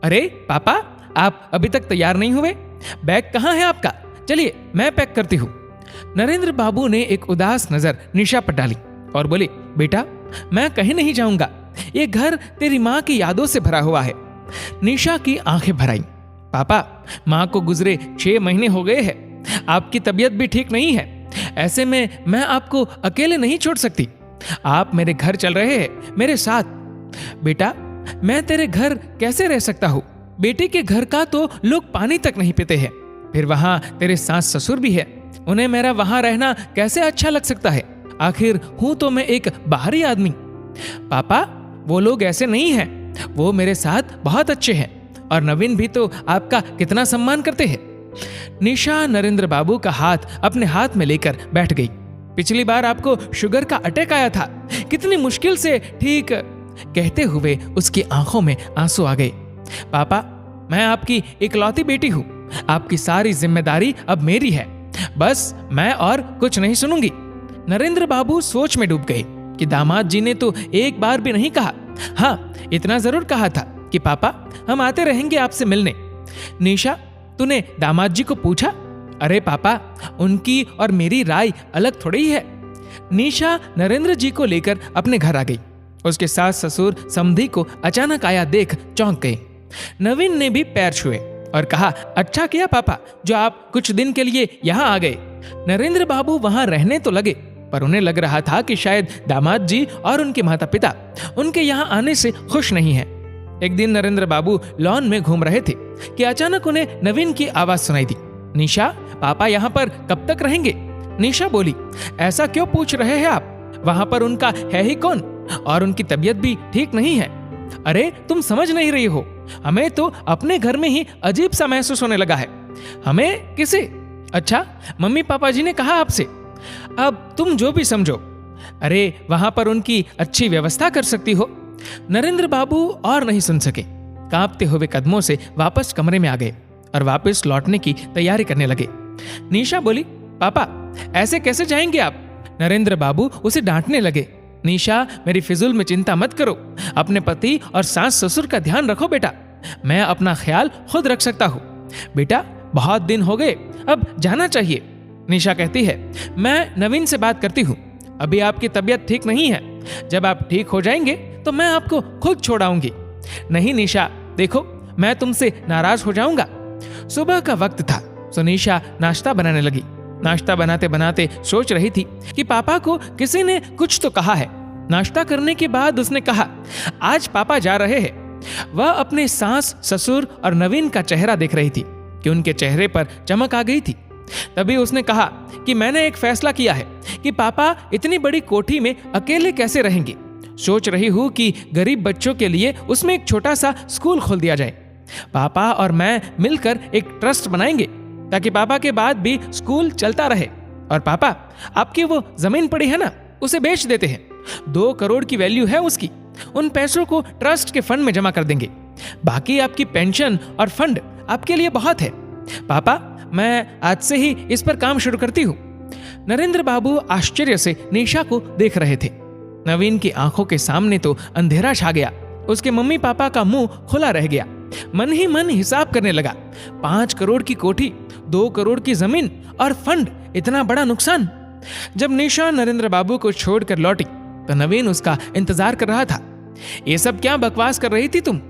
अरे पापा, आप अभी तक तैयार नहीं हुए? बैग कहाँ है आपका? चलिए मैं पैक करती हूँ। नरेंद्र बाबू ने एक उदास नजर निशा पर डाली और बोले, बेटा मैं कहीं नहीं जाऊंगा, ये घर तेरी माँ की यादों से भरा हुआ है। निशा की आंखें भर आईं। पापा, माँ को गुजरे 6 महीने हो गए हैं, आपकी तबीयत भी ठीक नहीं है, ऐसे में मैं आपको अकेले नहीं छोड़ सकती। आप मेरे घर चल रहे हैं मेरे साथ। बेटा मैं तेरे घर कैसे रह सकता हूँ? बेटी के घर का तो लोग पानी तक नहीं पीते हैं, फिर वहां तेरे सास ससुर भी है, उन्हें मेरा वहां रहना कैसे अच्छा लग सकता है? आखिर हूं तो मैं एक बाहरी आदमी। पापा वो लोग ऐसे नहीं हैं, वो मेरे साथ बहुत अच्छे हैं, और नवीन भी तो आपका कितना सम्मान करते हैं। निशा नरेंद्र बाबू का हाथ अपने हाथ में लेकर बैठ गई। पिछली बार आपको शुगर का अटैक आया था, कितनी मुश्किल से ठीक। कहते हुए उसकी आंखों में आंसू आ गए। पापा मैं आपकी इकलौती बेटी हूं, आपकी सारी जिम्मेदारी अब मेरी है, बस मैं और कुछ नहीं सुनूंगी। नरेंद्र बाबू सोच में डूब गए कि दामाद जी ने तो एक बार भी नहीं कहा। हाँ, इतना जरूर कहा था कि पापा हम आते रहेंगे आपसे मिलने। निशा तूने दामाद जी को पूछा? अरे पापा, उनकी और मेरी राय अलग थोड़ी ही है। निशा नरेंद्र जी को लेकर अपने घर आ गई। उसके सास ससुर समधी को अचानक आया देख चौंक गए। नवीन ने भी पैर छुए और कहा, अच्छा किया पापा जो आप कुछ दिन के लिए यहाँ आ गए। नरेंद्र बाबू वहां रहने तो लगे, पर उन्हें लग रहा था कि शायद दामाद जी और उनके माता पिता उनके यहाँ आने से खुश नहीं हैं। एक दिन नरेंद्र बाबू लॉन में घूम रहे थे कि अचानक उन्हें नवीन की आवाज सुनाई दी। निशा, पापा यहाँ पर कब तक रहेंगे? निशा बोली, ऐसा क्यों पूछ रहे हैं आप? वहां पर उनका है ही कौन, और उनकी तबीयत भी ठीक नहीं है। अरे तुम समझ नहीं रही हो, हमें तो अपने घर में ही अजीब सा महसूस होने लगा है। हमें किसे? अच्छा, मम्मी पापा जी ने कहा आपसे। अब तुम जो भी समझो। अरे वहां पर उनकी अच्छी व्यवस्था कर सकती हो। नरेंद्र बाबू और नहीं सुन सके, कांपते हुए कदमों से वापस कमरे में आ गए और वापस लौटने की तैयारी करने लगे। निशा बोली, पापा ऐसे कैसे जाएंगे आप? नरेंद्र बाबू उसे डांटने लगे। निशा, मेरी फिजूल में चिंता मत करो, अपने पति और सास ससुर का ध्यान रखो बेटा, मैं अपना ख्याल खुद रख सकता हूँ। बेटा बहुत दिन हो गए, अब जाना चाहिए। निशा कहती है, मैं नवीन से बात करती हूँ, अभी आपकी तबीयत ठीक नहीं है, जब आप ठीक हो जाएंगे तो मैं आपको खुद छोड़ाऊंगी। नहीं निशा, देखो मैं तुमसे नाराज हो जाऊंगा। सुबह का वक्त था, सो निशा नाश्ता बनाने लगी। नाश्ता बनाते बनाते सोच रही थी कि पापा को किसी ने कुछ तो कहा है। नाश्ता करने के बाद उसने कहा, आज पापा जा रहे हैं। वह अपने सास ससुर और नवीन का चेहरा देख रही थी कि उनके चेहरे पर चमक आ गई थी। तभी उसने कहा कि मैंने एक फैसला किया है कि पापा इतनी बड़ी कोठी में अकेले कैसे रहेंगे। सोच रही हूँ कि गरीब बच्चों के लिए उसमें एक छोटा सा स्कूल खोल दिया जाए। पापा और मैं मिलकर एक ट्रस्ट बनाएंगे ताकि पापा के बाद भी स्कूल चलता रहे। और पापा, आपकी वो जमीन पड़ी है ना, उसे बेच देते हैं, 2 करोड़ की वैल्यू है उसकी। उन पैसों को ट्रस्ट के फंड में जमा कर देंगे, बाकी आपकी पेंशन और फंड आपके लिए बहुत है। पापा मैं आज से ही इस पर काम शुरू करती हूँ। नरेंद्र बाबू आश्चर्य से निशा को देख रहे थे। नवीन की आंखों के सामने तो अंधेरा छा गया। उसके मम्मी पापा का मुंह खुला रह गया। मन ही मन हिसाब करने लगा, 5 करोड़ की कोठी, 2 करोड़ की जमीन और फंड, इतना बड़ा नुकसान। जब निशा नरेंद्र बाबू को छोड़कर लौटी तो नवीन उसका इंतजार कर रहा था। ये सब क्या बकवास कर रही थी तुम?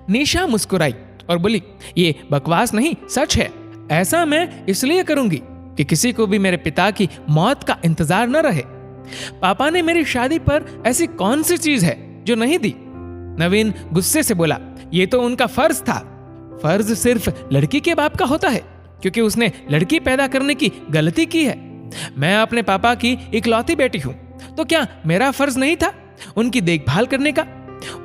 निशा मुस्कुराई और बोली, ये बकवास नहीं, सच है। ऐसा मैं इसलिए करूंगी कि किसी को भी मेरे पिता की मौत का इंतजार न रहे। पापा ने मेरी शादी पर ऐसी कौन सी चीज है जो नहीं दी? नवीन गुस्से से बोला, ये तो उनका फर्ज था। फर्ज सिर्फ लड़की के बाप का होता है, क्योंकि उसने लड़की पैदा करने की गलती की है। मैं अपने पापा की इकलौती बेटी हूं, तो क्या मेरा फर्ज नहीं था उनकी देखभाल करने का?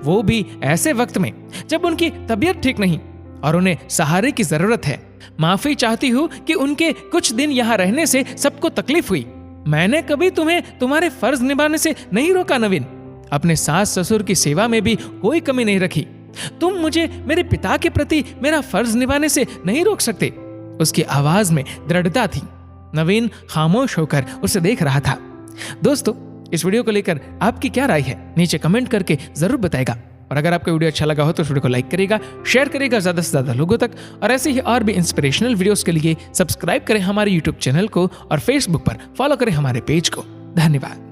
वो भी ऐसे वक्त में जब उनकी तबीयत ठीक नहीं और उन्हें सहारे की जरूरत है। माफी चाहती हूँ कि उनके कुछ दिन यहाँ रहने से सबको तकलीफ हुई। मैंने कभी तुम्हें तुम्हारे फर्ज निभाने से नहीं रोका नवीन। अपने सास ससुर की सेवा में भी कोई कमी नहीं रखी। तुम मुझे मेरे पिता के प्रति मेरा फर्ज निभाने से नहीं रोक सकते। उसकी आवाज में दृढ़ता थी। नवीन खामोश होकर उसे देख रहा था। दोस्तों, इस वीडियो को लेकर आपकी क्या राय है नीचे कमेंट करके जरूर बताएगा। और अगर आपको वीडियो अच्छा लगा हो तो वीडियो को लाइक करेगा, शेयर करेगा ज़्यादा से ज़्यादा लोगों तक। और ऐसे ही और भी इंस्पिरेशनल वीडियोस के लिए सब्सक्राइब करें हमारे यूट्यूब चैनल को और फेसबुक पर फॉलो करें हमारे पेज को। धन्यवाद।